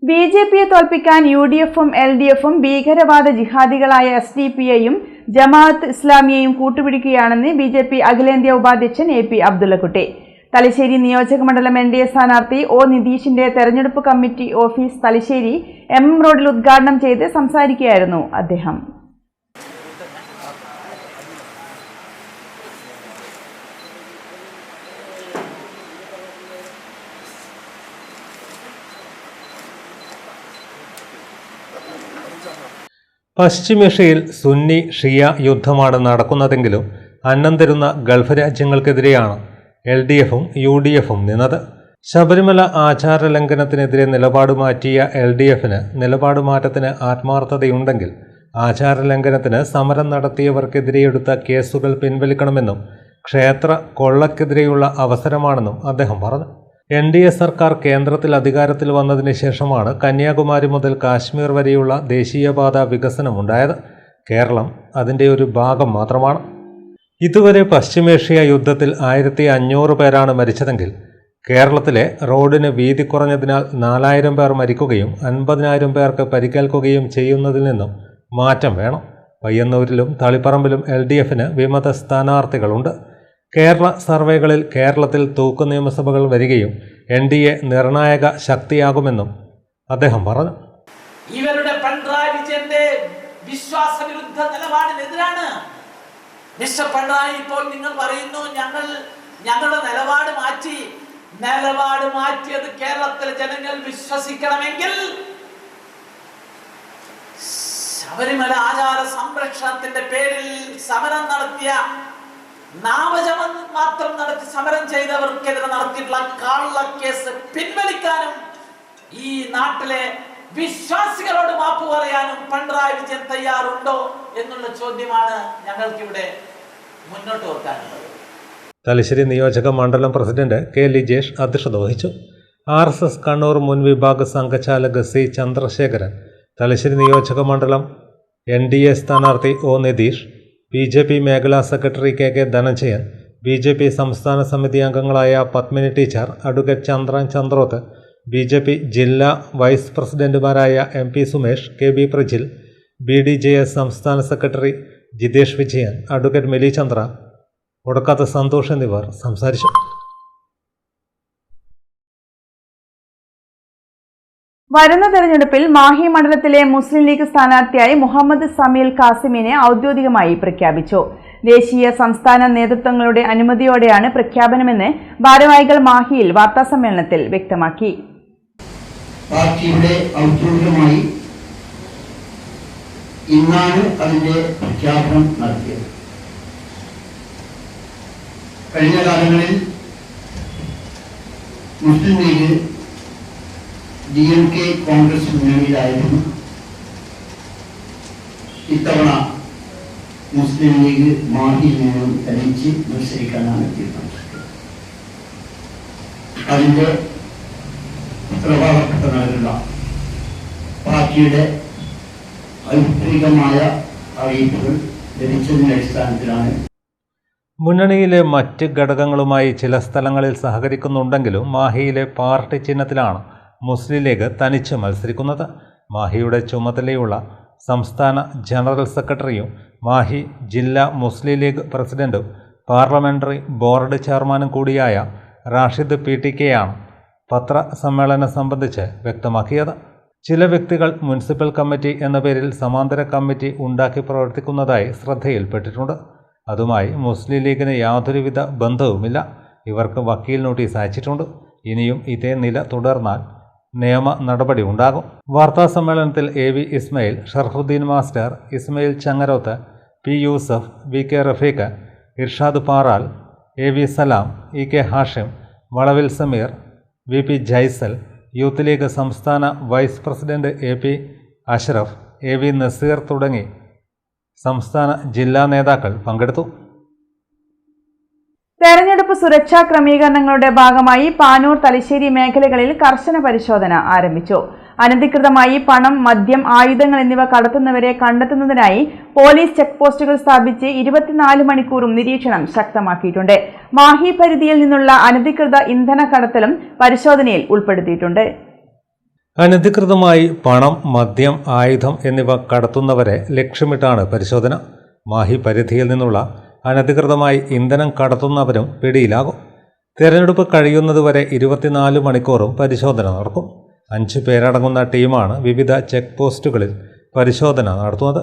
BJPയെ തോൽപ്പിക്കാൻ UDFും LDFും ഭീകരവാദ ജിഹാദികളായ SDPയെയും ജമാഅത്ത് ഇസ്ലാമിയെയും കൂട്ടുപിടിക്കുകയാണെന്ന് BJP അഖിലേന്ത്യാ ഉപാധ്യക്ഷൻ AP അബ്ദുള്ളക്കുട്ടി. തലശ്ശേരി നിയോജക മണ്ഡലം NDA സ്ഥാനാർത്ഥി O നിതീഷിന്റെ തെരഞ്ഞെടുപ്പ് കമ്മിറ്റി ഓഫീസ് തലശ്ശേരി MM റോഡിൽ ഉദ്ഘാടനം ചെയ്ത് സംസാരിക്കുകയായിരുന്നു അദ്ദേഹം. പശ്ചിമേഷ്യയിൽ സുന്നി ഷിയ യുദ്ധമാണ് നടക്കുന്നതെങ്കിലും അന്നം തരുന്ന ഗൾഫ് രാജ്യങ്ങൾക്കെതിരെയാണ് LDFും UDFും നിന്നത്. ശബരിമല ആചാര ലംഘനത്തിനെതിരെ നിലപാട് മാറ്റിയ LDFന് നിലപാട് മാറ്റത്തിന് ആത്മാർത്ഥതയുണ്ടെങ്കിൽ ആചാര ലംഘനത്തിന് സമരം നടത്തിയവർക്കെതിരെയെടുത്ത കേസുകൾ പിൻവലിക്കണമെന്നും ക്ഷേത്ര കൊള്ളക്കെതിരെയുള്ള അവസരമാണെന്നും അദ്ദേഹം പറഞ്ഞു. NDA സർക്കാർ കേന്ദ്രത്തിൽ അധികാരത്തിൽ വന്നതിന് ശേഷമാണ് കന്യാകുമാരി മുതൽ കാശ്മീർ വരെയുള്ള ദേശീയപാത വികസനമുണ്ടായത്. കേരളം അതിൻ്റെ ഒരു ഭാഗം മാത്രമാണ്. ഇതുവരെ പശ്ചിമേഷ്യ യുദ്ധത്തിൽ 1500 പേരാണ് മരിച്ചതെങ്കിൽ കേരളത്തിലെ റോഡിന് വീതി കുറഞ്ഞതിനാൽ 4000 പേർ മരിക്കുകയും 50,000 പേർക്ക് പരിക്കേൽക്കുകയും ചെയ്യുന്നതിൽ നിന്നും മാറ്റം വേണം. പയ്യന്നൂരിലും തളിപ്പറമ്പിലും LDFന് വിമത സ്ഥാനാർത്ഥികളുണ്ട്. കേരള സർവേകളിൽ കേരളത്തിൽ തൂക്കു നിയമസഭകൾ വരികയും NDA നിർണായക ശക്തിയാകുമെന്നും അദ്ദേഹം പറഞ്ഞു. ഇവരുടെ പിണറായി വിജയന്റെ വിശ്വാസവിരുദ്ധ നിലപാടിനെതിരാണ് മിസ്റ്റർ പിണറായി. ഇപ്പോൾ നിങ്ങൾ പറയുന്നു ഞങ്ങൾ ഞങ്ങളുടെ നിലപാട് മാറ്റി. നിലപാട് മാറ്റിയത് കേരളത്തിലെ ജനങ്ങൾ വിശ്വസിക്കണമെങ്കിൽ ശബരിമല ആചാര സംരക്ഷണത്തിന്റെ പേരിൽ സമരം നടത്തിയ, നാമജപം മാത്രം നടത്തി സമരം ചെയ്തവർക്കെതിരെ നടത്തിയിട്ടുള്ള കള്ളക്കേസ് പിൻവലിക്കാനും ഈ നാട്ടിലെ വിശ്വാസികളോട് മാപ്പ് പറയാനും പിണറായി വിജയൻ തയ്യാറുണ്ടോ എന്നുള്ള ചോദ്യമാണ് ഞങ്ങൾക്കിവിടെ മുന്നോട്ട് വെക്കാനുള്ളത്. തലശ്ശേരി നിയോജക മണ്ഡലം പ്രസിഡന്റ് കെ ലിജേഷ് അധ്യക്ഷത വഹിച്ചു. RSS കണ്ണൂർ മുൻ വിഭാഗ സംഘചാലക് സി ചന്ദ്രശേഖരൻ, തലശ്ശേരി നിയോജക മണ്ഡലം NDA സ്ഥാനാർത്ഥി ഒ നിതീഷ്, BJP മേഖലാ സെക്രട്ടറി KK ധനഞ്ജയൻ, BJP സംസ്ഥാന സമിതി അംഗങ്ങളായ Padmini teacher, advocate Chandran Chandroth, BJP ജില്ലാ വൈസ് പ്രസിഡന്റുമാരായ MP Sumesh, KB Prajil, BDJS സംസ്ഥാന സെക്രട്ടറി ജിതേഷ് വിജയൻ, അഡ്വക്കേറ്റ് മെലി ചന്ദ്ര, ഒടുക്കാത്ത സന്തോഷ് എന്നിവർ സംസാരിച്ചു. വരുന്ന തെരഞ്ഞെടുപ്പിൽ മാഹി മണ്ഡലത്തിലെ മുസ്ലിം ലീഗ് സ്ഥാനാർത്ഥിയായി മുഹമ്മദ് സമീൽ കാസിമിനെ ഔദ്യോഗികമായി പ്രഖ്യാപിച്ചു. ദേശീയ സംസ്ഥാന നേതൃത്വങ്ങളുടെ അനുമതിയോടെയാണ് പ്രഖ്യാപനമെന്ന് ഭാരവാഹികൾ മാഹിയിൽ വാർത്താസമ്മേളനത്തിൽ വ്യക്തമാക്കി. പാർട്ടിയുടെ ഔദ്യോഗികമായി ഇന്നാണ് അതിന്റെ പ്രഖ്യാപനം നടത്തിയത്. കഴിഞ്ഞ കാലങ്ങളിൽ മുസ്ലിം ലീഗ് DMK കോൺഗ്രസ് മുന്നണിയിലായിരുന്നു. ഇത്തവണ മുസ്ലിം ലീഗ് മാഹിയിൽ നിന്നും തനിച്ച് മത്സരിക്കാനാണ് തീരുമാനിച്ചത്. അതിന്റെ ഉത്തരവാദപ്പെട്ട നിലയിലുള്ള പാർട്ടിയുടെ ഔദ്യോഗികമായ അറിയിപ്പുകൾ ലഭിച്ചതിന്റെ അടിസ്ഥാനത്തിലാണ്. മുന്നണിയിലെ മറ്റ് ഘടകങ്ങളുമായി ചില സ്ഥലങ്ങളിൽ സഹകരിക്കുന്നുണ്ടെങ്കിലും മാഹിയിലെ പാർട്ടി ചിഹ്നത്തിലാണ് മുസ്ലിം ലീഗ് തനിച്ച് മത്സരിക്കുന്നത്. മാഹിയുടെ ചുമതലയുള്ള സംസ്ഥാന ജനറൽ സെക്രട്ടറിയും മാഹി ജില്ലാ മുസ്ലിം ലീഗ് പ്രസിഡന്റും പാർലമെന്ററി ബോർഡ് ചെയർമാനും കൂടിയായ റാഷിദ് PTKയാണ് പത്രസമ്മേളനം സംബന്ധിച്ച് വ്യക്തമാക്കിയത്. ചില വ്യക്തികൾ മുനിസിപ്പൽ കമ്മിറ്റി എന്ന പേരിൽ സമാന്തര കമ്മിറ്റി ഉണ്ടാക്കി പ്രവർത്തിക്കുന്നതായി ശ്രദ്ധയിൽപ്പെട്ടിട്ടുണ്ട്. അതുമായി മുസ്ലിം ലീഗിന് യാതൊരുവിധ ബന്ധവുമില്ല. ഇവർക്ക് വക്കീൽ നോട്ടീസ് അയച്ചിട്ടുണ്ട്. ഇനിയും ഇതേ നില തുടർന്നാൽ നിയമ നടപടി ഉണ്ടാകും. വാർത്താസമ്മേളനത്തിൽ AV Ismail, Sharafuddin master, Ismail Changaroth, P Yusuf, VK Rafeeq, Irshad Paral, AV Salam, EK Hashim, Valavil Sameer, VP Jaisal, youth league സംസ്ഥാന vice president AP Ashraf, AV Naseer തുടങ്ങി സംസ്ഥാന ജില്ലാ നേതാക്കൾ പങ്കെടുത്തു. തെരഞ്ഞെടുപ്പ് സുരക്ഷാ ക്രമീകരണങ്ങളുടെ ഭാഗമായി പാനൂർ, തലശ്ശേരി മേഖലകളിൽ കർശന പരിശോധന ആരംഭിച്ചു. അനധികൃതമായി പണം, മദ്യം, ആയുധങ്ങൾ എന്നിവ കടത്തുന്നവരെ കണ്ടെത്തുന്നതിനായി പോലീസ് ചെക്ക് പോസ്റ്റുകൾ സ്ഥാപിച്ച് 24 മണിക്കൂറും നിരീക്ഷണം ശക്തമാക്കിയിട്ടുണ്ട്. മാഹി പരിധിയിൽ നിന്നുള്ള അനധികൃത ഇന്ധന കടത്തലും പരിശോധനയിൽ ഉൾപ്പെടുത്തിയിട്ടുണ്ട്. അനധികൃതമായി പണം, മദ്യം, ആയുധം എന്നിവ കടത്തുന്നവരെ ലക്ഷ്യമിട്ടാണ് പരിശോധന. മാഹി പരിധിയിൽ നിന്നുള്ള അനധികൃതമായി ഇന്ധനം കടത്തുന്നവരും പിടിയിലാകും. തിരഞ്ഞെടുപ്പ് കഴിയുന്നതുവരെ 24 മണിക്കൂറും പരിശോധന നടക്കും. 5 പേരടങ്ങുന്ന ടീമാണ് വിവിധ ചെക്ക് പോസ്റ്റുകളിൽ പരിശോധന നടത്തുന്നത്.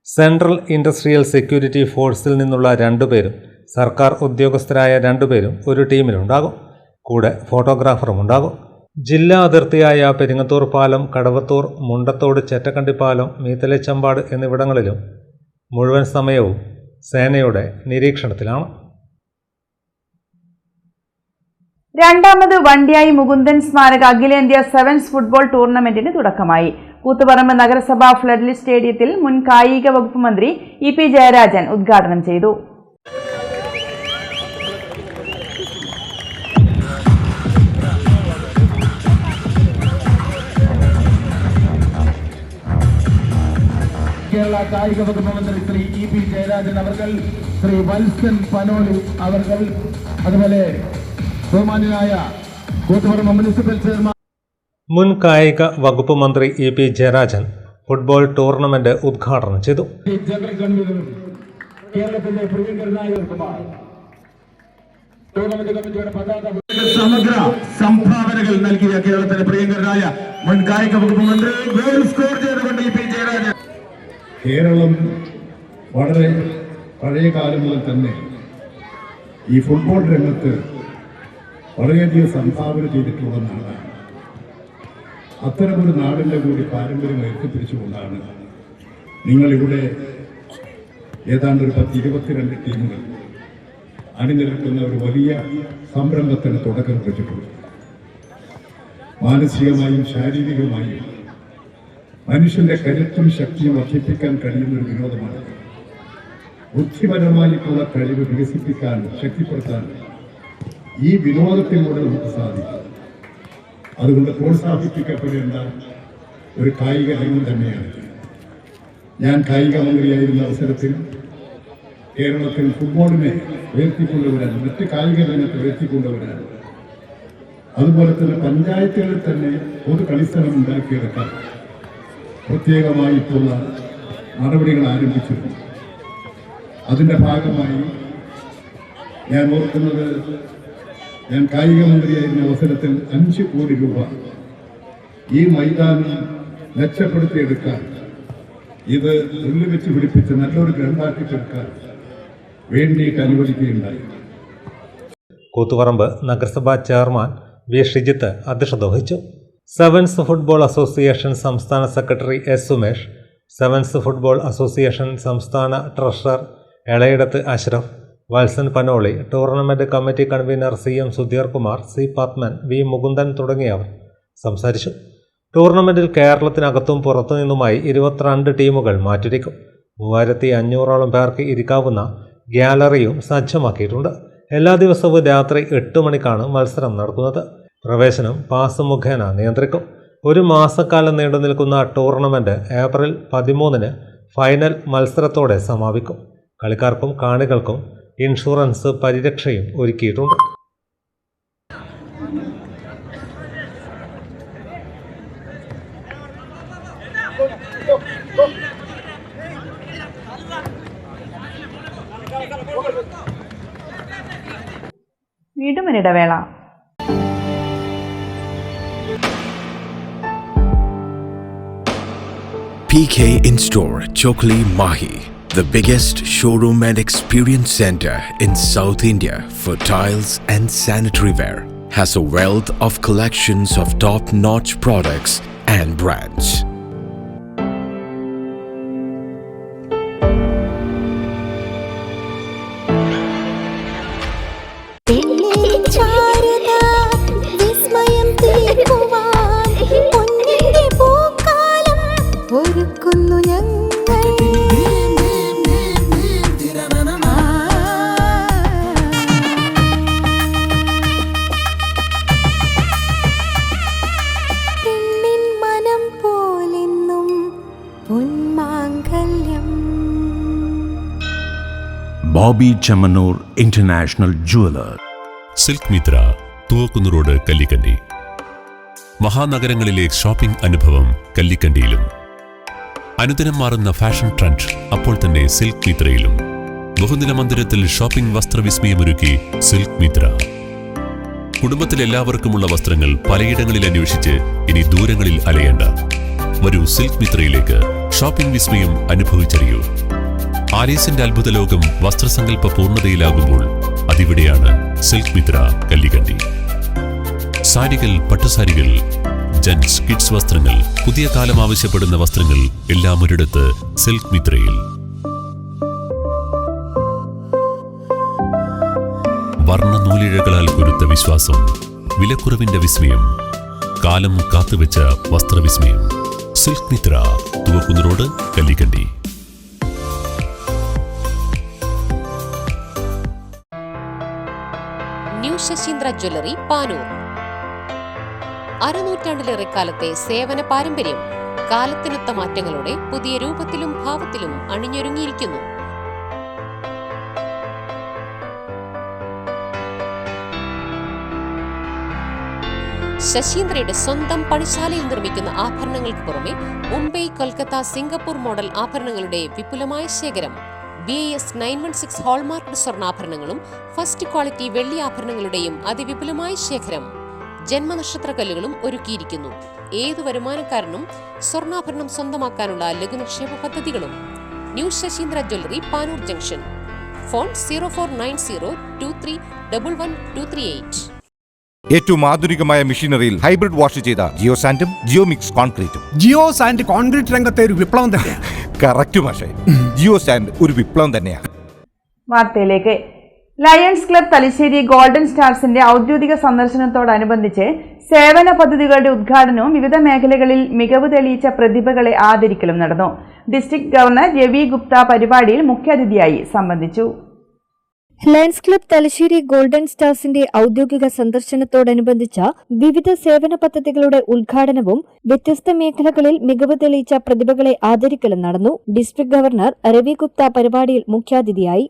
സെൻട്രൽ ഇൻഡസ്ട്രിയൽ സെക്യൂരിറ്റി ഫോഴ്സിൽ നിന്നുള്ള 2 പേരും സർക്കാർ ഉദ്യോഗസ്ഥരായ 2 പേരും ഒരു ടീമിലുണ്ടാകും. കൂടെ ഫോട്ടോഗ്രാഫറും ഉണ്ടാകും. ജില്ലാ അതിർത്തിയായ പെരിങ്ങത്തൂർ പാലം, കടവത്തൂർ, മുണ്ടത്തോട്, ചെറ്റക്കണ്ടി പാലം, മീത്തലച്ചമ്പാട് എന്നിവിടങ്ങളിലും മുഴുവൻ സമയവും സേനയുടെ നിരീക്ഷണത്തിലാണ്. രണ്ടാമത് വണ്ടിയായി മുകുന്ദൻ സ്മാരക അഖിലേന്ത്യാ സെവൻസ് ഫുട്ബോൾ ടൂർണമെന്റിന് തുടക്കമായി. കൂത്തുപറമ്പ് നഗരസഭ ഫ്ലഡ്ലിറ്റ് സ്റ്റേഡിയത്തിൽ മുൻ കായിക വകുപ്പ് മന്ത്രി EP ജയരാജൻ ഉദ്ഘാടനം ചെയ്തു. കേരള കായിക വകുപ്പ് മന്ത്രി ശ്രീ EP ജയരാജൻ അവർ, ശ്രീ വത്സൻ പനോളി അവർ, അതുപോലെ ബഹുമാന്യനായ കൂത്തുപറമ്പ് മുനിസിപ്പൽ ചെയർമാൻ. മുൻ കായിക വകുപ്പ് മന്ത്രി EP ജയരാജൻ ഫുട്ബോൾ ടൂർണമെന്റ് ഉദ്ഘാടനം ചെയ്തു. ജനറൽ കൺവീനർ കേരളത്തിന്റെ പ്രിയങ്കരനായ ടൂർണമെന്റ് കമ്മിറ്റിയുടെ പതാക സമഗ്ര സംഭാവനകൾ നൽകിയ കേരളത്തിന്റെ പ്രിയങ്കരനായ മുൻ കായിക വകുപ്പ് മന്ത്രി ഗോൾ സ്കോർ ചെയ്തുകൊണ്ട് EP ജയരാജൻ. കേരളം വളരെ പഴയ കാലം മുതൽ തന്നെ ഈ ഫുട്ബോൾ രംഗത്ത് വളരെയധികം സംഭാവന ചെയ്തിട്ടുള്ള നാടാണ്. അത്തരമൊരു നാടിൻ്റെ കൂടി പാരമ്പര്യം ഉയർത്തിപ്പിടിച്ചുകൊണ്ടാണ് നിങ്ങളിവിടെ ഏതാണ്ട് ഒരു 10-22 ടീമുകൾ അണിനിരക്കുന്ന ഒരു വലിയ സംരംഭത്തിന് തുടക്കം കുറിച്ചിട്ടുള്ളത്. മാനസികമായും ശാരീരികമായും മനുഷ്യന്റെ കരുത്തും ശക്തിയും വർദ്ധിപ്പിക്കാൻ കഴിയുന്ന ഒരു വിനോദമാണ്. ബുദ്ധിപരമായിട്ടുള്ള കഴിവ് വികസിപ്പിക്കാൻ, ശക്തിപ്പെടുത്താൻ ഈ വിനോദത്തിലൂടെ നമുക്ക് സാധിക്കും. അതുകൊണ്ട് പ്രോത്സാഹിപ്പിക്കപ്പെടേണ്ട ഒരു കായിക രംഗം തന്നെയാണ്. ഞാൻ കായിക മന്ത്രിയായിരുന്ന അവസരത്തിൽ കേരളത്തിൽ ഫുട്ബോളിനെ ഉയർത്തിക്കൊണ്ടുവരാൻ, മറ്റ് കായിക രംഗത്ത് ഉയർത്തിക്കൊണ്ടുവരാൻ, അതുപോലെ തന്നെ പഞ്ചായത്തുകളിൽ തന്നെ പൊതു കളിസ്ഥലം ഉണ്ടാക്കിയെടുക്കാൻ പ്രത്യേകമായിട്ടുള്ള നടപടികൾ ആരംഭിച്ചിരുന്നു. അതിൻ്റെ ഭാഗമായി ഞാൻ ഓർക്കുന്നത്, ഞാൻ കായിക മന്ത്രിയായിരുന്ന അവസരത്തിൽ 5 കോടി രൂപ ഈ മൈതാനം മെച്ചപ്പെടുത്തിയെടുക്കാൻ, ഇത് ഉള്ളിവെച്ച് പിടിപ്പിച്ച് നല്ലൊരു ഗ്രന്ഥാക്കിയെടുക്കാൻ വേണ്ടിയിട്ട് അനുവദിക്കുകയുണ്ടായി. കൂത്തുപറമ്പ് നഗരസഭാ ചെയർമാൻ വി ഷിജിത്ത് അധ്യക്ഷത വഹിച്ചു. സെവൻസ് ഫുട്ബോൾ അസോസിയേഷൻ സംസ്ഥാന secretary S Sumesh, sevens football association സംസ്ഥാന treasurer Elayidath Ashraf, Valsan Panoli, tournament committee convener CM Sudheer Kumar, C Padman, V Mukundan തുടങ്ങിയവർ സംസാരിച്ചു. ടൂർണമെന്റിൽ കേരളത്തിനകത്തും പുറത്തുനിന്നുമായി 22 ടീമുകൾ മാറ്റിരിക്കും. 3500ഓളം പേർക്ക് ഇരിക്കാവുന്ന ഗ്യാലറിയും സജ്ജമാക്കിയിട്ടുണ്ട്. എല്ലാ ദിവസവും രാത്രി 8 മണിക്കാണ് മത്സരം നടക്കുന്നത്. പ്രവേശനം പാസ് മുഖേന നിയന്ത്രിക്കും. 1 മാസക്കാലം നീണ്ടു നിൽക്കുന്ന ടൂർണമെന്റ് ഏപ്രിൽ 13-ന് ഫൈനൽ മത്സരത്തോടെ സമാപിക്കും. കളിക്കാർക്കും കാണികൾക്കും ഇൻഷുറൻസ് പരിരക്ഷയും ഒരുക്കിയിട്ടുണ്ട്. വീണ്ടും ഒരിടവേള. PK In-Store Chokli Mahi, the biggest showroom and experience center in South India for tiles and sanitary ware, has a wealth of collections of top-notch products and brands. Bobby Chemmanur international jeweller. Silk Mithra, Thuvakkunnu road, Kallikkandi. മഹാനഗരങ്ങളിലെ shopping അനുഭവം കല്ലിക്കണ്ടിയിലും. അനുദിനം മാറുന്ന fashion trend അപ്പോൾ തന്നെ silk മിത്രയിലും. ബഹുനില മന്ദിരത്തിൽ shopping വസ്ത്രവിസ്മയമൊരുക്കി silk Mitra. കുടുംബത്തിലെല്ലാവർക്കുമുള്ള വസ്ത്രങ്ങൾ പലയിടങ്ങളിൽ അന്വേഷിച്ച് ഇനി ദൂരങ്ങളിൽ അലയേണ്ട. വരൂ സിൽക്ക് മിത്രയിലേക്ക്. ഷോപ്പിംഗ് വിസ്മയം അനുഭവിച്ചറിയൂ. ആലീസിന്റെ അത്ഭുത ലോകം വസ്ത്രസങ്കല്പ പൂർണ്ണതയിലാകുമ്പോൾ അതിവിടെയാണ് സിൽക്ക് മിത്ര, കല്ലിക്കണ്ടി. സാരികൾ, പട്ടുസാരികൾ, ജെന്റ്സ്, കിഡ്സ് വസ്ത്രങ്ങൾ, പുതിയ കാലം ആവശ്യപ്പെടുന്ന വസ്ത്രങ്ങൾ എല്ലാം ഒരിടത്ത് സിൽക്ക് മിത്രയിൽ. വർണ്ണ നൂലിഴകളാൽ കുരുത്ത വിശ്വാസം, വിലക്കുറവിന്റെ വിസ്മയം, കാലം കാത്തുവെച്ച വസ്ത്രവിസ്മയം. Silk Mithra, Thuvakkunnu road, Kallikkandi. New Sasheendra jewellery, Panoor. അരനൂറ്റാണ്ടിലേറെ കാലത്തെ സേവന പാരമ്പര്യം കാലത്തിനൊത്ത മാറ്റങ്ങളോടെ പുതിയ രൂപത്തിലും ഭാവത്തിലും അണിഞ്ഞൊരുങ്ങിയിരിക്കുന്നു. ശശീന്ദ്രയുടെ സ്വന്തം പണിശാലയിൽ നിർമ്മിക്കുന്ന ആഭരണങ്ങൾക്ക് പുറമെ മുംബൈ, കൊൽക്കത്ത, സിംഗപ്പൂർ മോഡൽ ആഭരണങ്ങളുടെ വിപുലമായ ശേഖരം. BIS 916 ഹോൾമാർക്ക് സ്വർണ്ണാഭരണങ്ങളും ഫസ്റ്റ് ക്വാളിറ്റി വെള്ളി ആഭരണങ്ങളുടെയും അതിവിപുലമായ ശേഖരം. ജന്മനക്ഷത്രക്കല്ലുകളും ഒരുക്കിയിരിക്കുന്നു. ഏതു വരുമാനക്കാരനും സ്വർണ്ണാഭരണം സ്വന്തമാക്കാനുള്ള ലഘുനിക്ഷേപ പദ്ധതികളും. New Sasheendra jewellery, Panoor junction. Phone 049023112338. ഏറ്റവും ആധുനികമായ മെഷീനറിയിൽ ഹൈബ്രിഡ് വാഷ് ചെയ്ത ജിയോ സാൻഡും ജിയോ മിക്സ് കോൺക്രീറ്റും. ജിയോ സാൻഡ് കോൺക്രീറ്റ് രംഗത്തെ ഒരു വിപ്ലവം തന്നെയാണ്. കറക്റ്റ് മാഷേ, ജിയോ സാൻഡ് ഒരു വിപ്ലവം തന്നെയാണ്. വാർത്തയിലേക്ക്. ലയൺസ് ക്ലബ് തലശ്ശേരി ഗോൾഡൻ സ്റ്റാർസിന്റെ ഔദ്യോഗിക സന്ദർശനത്തോടനുബന്ധിച്ച് സേവന പദ്ധതികളുടെ ഉദ്ഘാടനവും വിവിധ മേഖലകളിൽ മികവ് തെളിയിച്ച പ്രതിഭകളെ ആദരിക്കലും നടന്നു. ഡിസ്ട്രിക്ട് ഗവർണർ രവി ഗുപ്ത പരിപാടിയിൽ മുഖ്യാതിഥിയായി സംബന്ധിച്ചു. ലയൺസ് ക്ലബ് തലശ്ശേരി ഗോൾഡൻ സ്റ്റാർസിന്റെ ഔദ്യോഗിക സന്ദർശനത്തോടനുബന്ധിച്ച വിവിധ സേവന പദ്ധതികളുടെ ഉദ്ഘാടനവും വ്യത്യസ്ത മേഖലകളിൽ മികവ് തെളിയിച്ച പ്രതിഭകളെ ആദരിക്കലും നടന്നു. ഡിസ്ട്രിക്ട് ഗവർണർ രവി ഗുപ്ത പരിപാടിയിൽ മുഖ്യാതിഥിയായി.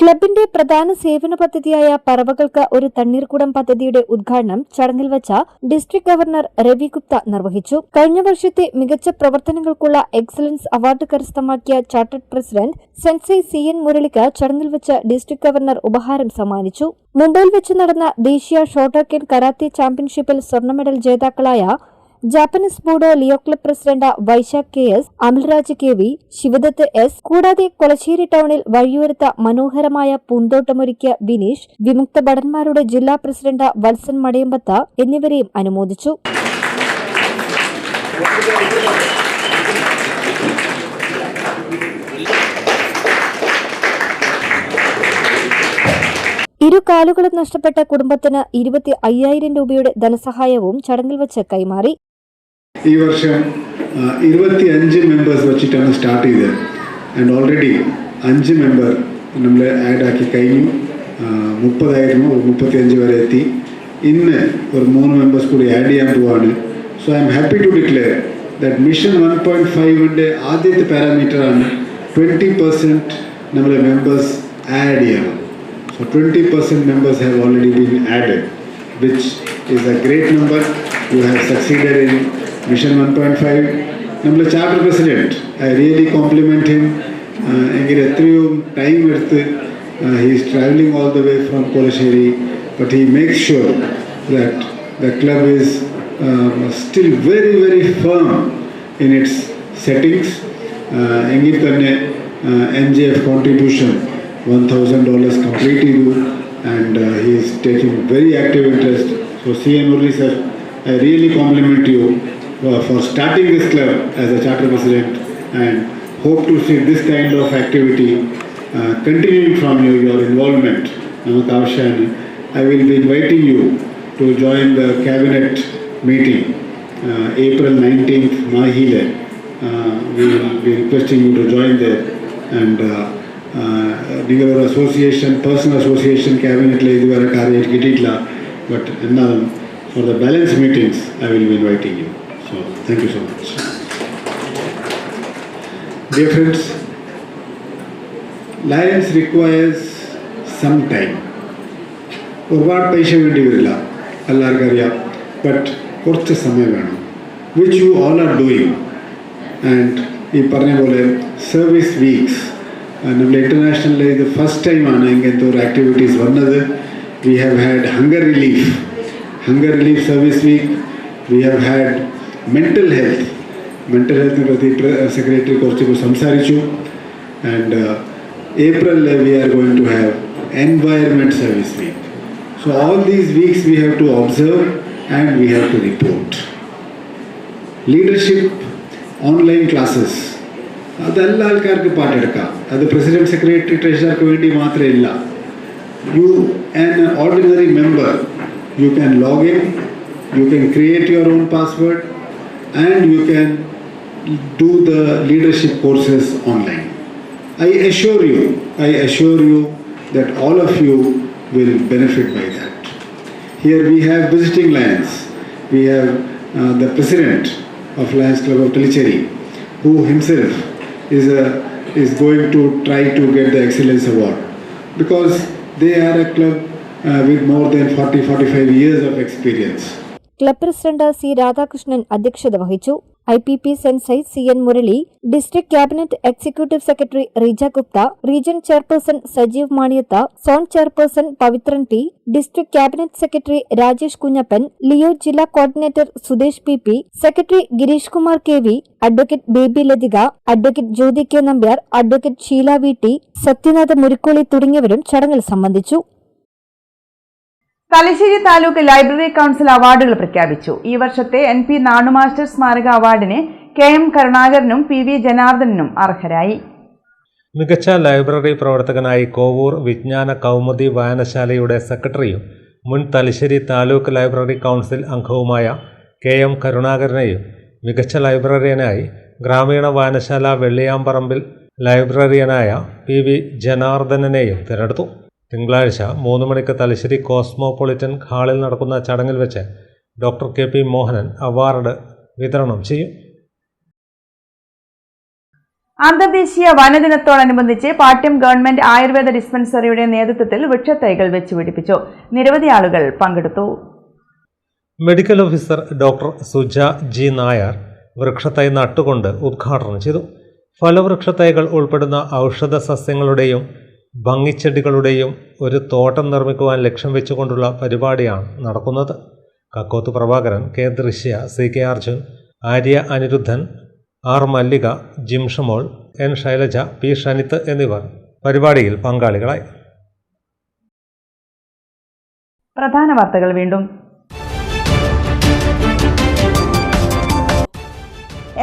ക്ലബിന്റെ പ്രധാന സേവന പദ്ധതിയായ പറവകൾക്ക് ഒരു തണ്ണീർക്കുടം പദ്ധതിയുടെ ഉദ്ഘാടനം ചടങ്ങിൽ വച്ച ഡിസ്ട്രിക്ട് ഗവർണർ രവി ഗുപ്ത നിർവഹിച്ചു. കഴിഞ്ഞ വർഷത്തെ മികച്ച പ്രവർത്തനങ്ങൾക്കുള്ള എക്സലൻസ് അവാർഡ് കരസ്ഥമാക്കിയ ചാർട്ടേഡ് പ്രസിഡന്റ് സെൻസൈ CN മുരളിക്ക് ചടങ്ങിൽ വെച്ച് ഡിസ്ട്രിക്ട് ഗവർണർ ഉപഹാരം സമ്മാനിച്ചു. മുംബൈയിൽ വെച്ച് നടന്ന ദേശീയ ഷോട്ടോക്കൻ കരാത്തെ ചാമ്പ്യൻഷിപ്പിൽ സ്വർണ്ണ മെഡൽ ജേതാക്കളായ Japanese budo Leo club president Vaishakh KS, Amalraj KV, Sivadath S, കൂടാതെ കൊളശ്ശേരി ടൌണിൽ വഴിയോരത്ത് മനോഹരമായ പൂന്തോട്ടമൊരുക്കിയ ബിനീഷ്, വിമുക്ത ഭടന്മാരുടെ ജില്ലാ പ്രസിഡന്റ് വത്സൻ മടയമ്പത്ത് എന്നിവരെയും അനുമോദിച്ചു. ഇരു കാലുകളും നഷ്ടപ്പെട്ട കുടുംബത്തിന് 25,000 രൂപയുടെ ധനസഹായവും ചടങ്ങിൽ വെച്ച് കൈമാറി. ഈ വർഷം 25 മെമ്പേഴ്സ് വെച്ചിട്ടാണ് സ്റ്റാർട്ട് ചെയ്തത്. ആൻഡ് ഓൾറെഡി 5 മെമ്പർ നമ്മൾ ആഡ് ആക്കി കഴിഞ്ഞു. 30,000 35 വരെ എത്തി. ഇന്ന് ഒരു 3 മെമ്പേഴ്സ് കൂടി ആഡ് ചെയ്യാൻ പോവാണ്. So I'm happy to declare that mission 1.5ന്റെ ആദ്യത്തെ പാരാമീറ്ററാണ് 20% നമ്മളെ മെമ്പേഴ്സ് ആഡ് ചെയ്യണം. So 20% members have already been added, which is a great number. You have succeeded in Mission 1.5. Number Chapter President, I really compliment him. Time he is traveling all the way from Kolasheri, but he makes sure that the club is still very, very firm in its settings. MJF contribution $1,000 completely do, and he is taking very active interest. So CN Murli sir, I really compliment you for starting this club as a charter president, and hope to see this kind of activity continuing from your involvement. I will be inviting you to join the cabinet meeting. April 19th, Mahile. We will be requesting you to join there. And നിങ്ങളൊരു association, personal association ക്യാബിനറ്റിൽ ഇതുവരെ കാര്യമായിട്ട് കിട്ടിയിട്ടില്ല. But എന്നാലും for the balance meetings, I will be inviting you. So, thank you so much. Dear friends, Lions requires some time. ഒരുപാട് പൈസ വേണ്ടി വരില്ല, എല്ലാവർക്കും അറിയാം. ബട്ട് കുറച്ച് സമയം വേണം, which you all are doing. And ഈ പറഞ്ഞ പോലെ സർവീസ് വീക്സ് നമ്മുടെ ഇൻ്റർനാഷണലിൽ ഇത് ഫസ്റ്റ് ടൈമാണ് ഇങ്ങനത്തെ ഒരു ആക്ടിവിറ്റീസ് വന്നത്. We have had hunger relief service week. We have had mental ഹെൽത്തിനെ പറ്റി സെക്രട്ടറി കുറച്ച് സംസാരിച്ചു. ആൻഡ് ഏപ്രിലിൽ we are going to have environment service week. So all these weeks we have to observe and we have to report. Leadership online classes, അതെല്ലാ ആൾക്കാർക്ക് പാട്ടെടുക്കാം. അത് president, secretary, ട്രഷറർക്ക് വേണ്ടി മാത്രമല്ല. You an ordinary member, you can log in, you can create your own password and you can do the leadership courses online. I assure you that all of you will benefit by that. Here we have visiting Lions. We have the president of Lions Club of Talicherry, who himself is going to try to get the Excellence Award because they are a club with more than 40-45 years of experience. Club president C Radhakrishnan അധ്യക്ഷത വഹിച്ചു. IPP sensei CN Murali, district cabinet executive secretary Reeja Gupta, region chairperson Sajeev Maniyath, zone chairperson Pavithran T, district cabinet secretary Rajesh Kunjappan, Leo ജില്ലാ coordinator Sudesh PP, secretary Gireesh Kumar KV, advocate Baby Lathika, advocate Jyothi K Nambiar, advocate Sheela VT, Sathyanath Murikkoli തുടങ്ങിയവരും ചടങ്ങിൽ സംബന്ധിച്ചു. Thalassery taluk library council അവാർഡുകൾ പ്രഖ്യാപിച്ചു. ഈ വർഷത്തെ NP നാണുമാസ്റ്റർ സ്മാരക അവാർഡിന് KM കരുണാകരനും PV ജനാർദ്ദനും അർഹരായി. മികച്ച ലൈബ്രറി പ്രവർത്തകനായി കോവൂർ വിജ്ഞാന കൗമുദി വായനശാലയുടെ സെക്രട്ടറിയും മുൻ തലശ്ശേരി താലൂക്ക് ലൈബ്രറി കൗൺസിൽ അംഗവുമായ KM കരുണാകരനെയും മികച്ച ലൈബ്രറിയനായി ഗ്രാമീണ വായനശാല വെള്ളിയാമ്പറമ്പിൽ ലൈബ്രറിയനായ PV ജനാർദ്ദനെയും തിരഞ്ഞെടുത്തു. തിങ്കളാഴ്ച 3 മണിക്ക് തലശ്ശേരി കോസ്മോപൊളിറ്റൻ ഹാളിൽ നടക്കുന്ന ചടങ്ങിൽ വെച്ച് ഡോക്ടർ KP മോഹനൻ അവാർഡ് വിതരണം ചെയ്യും. അന്തർദേശീയ വനദിനത്തോടനുബന്ധിച്ച് പാട്യം ഗവൺമെന്റ് ആയുർവേദ ഡിസ്പെൻസറിയുടെ നേതൃത്വത്തിൽ വൃക്ഷത്തൈകൾ വെച്ചുപിടിപ്പിച്ചു. നിരവധി ആളുകൾ പങ്കെടുത്തു. Medical officer doctor Suja G Nair വൃക്ഷത്തൈ നട്ടുകൊണ്ട് ഉദ്ഘാടനം ചെയ്തു. ഫലവൃക്ഷത്തൈകൾ ഉൾപ്പെടുന്ന ഔഷധ സസ്യങ്ങളുടെയും ഭംഗിച്ചെടികളുടെയും ഒരു തോട്ടം നിർമ്മിക്കുവാൻ ലക്ഷ്യം വെച്ചുകൊണ്ടുള്ള പരിപാടിയാണ് നടക്കുന്നത്. കക്കോത്ത് പ്രഭാകരൻ, K ദൃശ്യ, CK അർജുൻ, ആര്യ അനിരുദ്ധൻ, R മല്ലിക, ജിംഷമോൾ, N ശൈലജ, P ഷനിത്ത് എന്നിവർ പരിപാടിയിൽ പങ്കാളികളായി. പ്രധാന വാർത്തകൾ വീണ്ടും.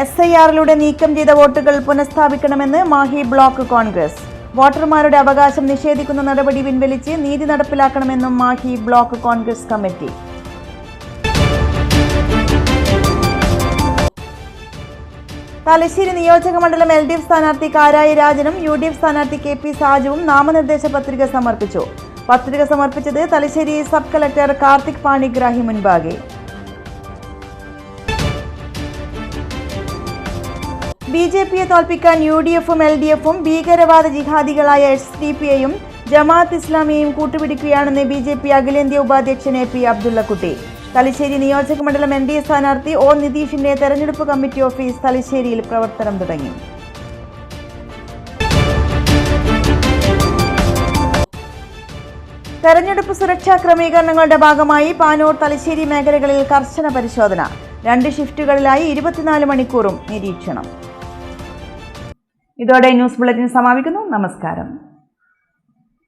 SIR-ലൂടെ നീക്കം ചെയ്ത വോട്ടുകൾ പുനഃസ്ഥാപിക്കണമെന്ന് മാഹി ബ്ലോക്ക് കോൺഗ്രസ്. വോട്ടർമാരുടെ അവകാശം നിഷേധിക്കുന്ന നടപടി പിൻവലിച്ച് നീതി നടപ്പിലാക്കണമെന്നും മാഹി ബ്ലോക്ക് കോൺഗ്രസ് കമ്മിറ്റി. തലശ്ശേരി നിയോജക മണ്ഡലം LDF സ്ഥാനാർത്ഥി കാരായി രാജനും UDF സ്ഥാനാർത്ഥി KP സാജുവും നാമനിർദ്ദേശ പത്രിക സമർപ്പിച്ചു. പത്രിക സമർപ്പിച്ചത് തലശ്ശേരി സബ് കളക്ടർ കാർത്തിക് പാണിഗ്രാഹി മുൻപാകെ. BJP-യെ തോൽപ്പിക്കാൻ UDF-ഉം LDF-ഉം ഭീകരവാദ ജിഹാദികളായ SDP-യെയും ജമാഅത്ത് ഇസ്ലാമിയെയും കൂട്ടുപിടിക്കുകയാണെന്ന് BJP അഖിലേന്ത്യാ ഉപാധ്യക്ഷൻ AP അബ്ദുള്ളക്കുട്ടി. തലശ്ശേരി നിയോജക മണ്ഡലം NDA സ്ഥാനാർത്ഥി O നിതീഷിന്റെ തെരഞ്ഞെടുപ്പ് കമ്മിറ്റി ഓഫീസ് തലശ്ശേരിയിൽ പ്രവർത്തനം തുടങ്ങി. തെരഞ്ഞെടുപ്പ് സുരക്ഷാ ക്രമീകരണങ്ങളുടെ ഭാഗമായി പാനൂർ തലശ്ശേരി മേഖലകളിൽ കർശന പരിശോധന. 2 ഷിഫ്റ്റുകളിലായി 24 മണിക്കൂറും നിരീക്ഷണം. ഇതോടെ ന്യൂസ് ബുള്ളറ്റിൻ സമാപിക്കുന്നു. നമസ്കാരം.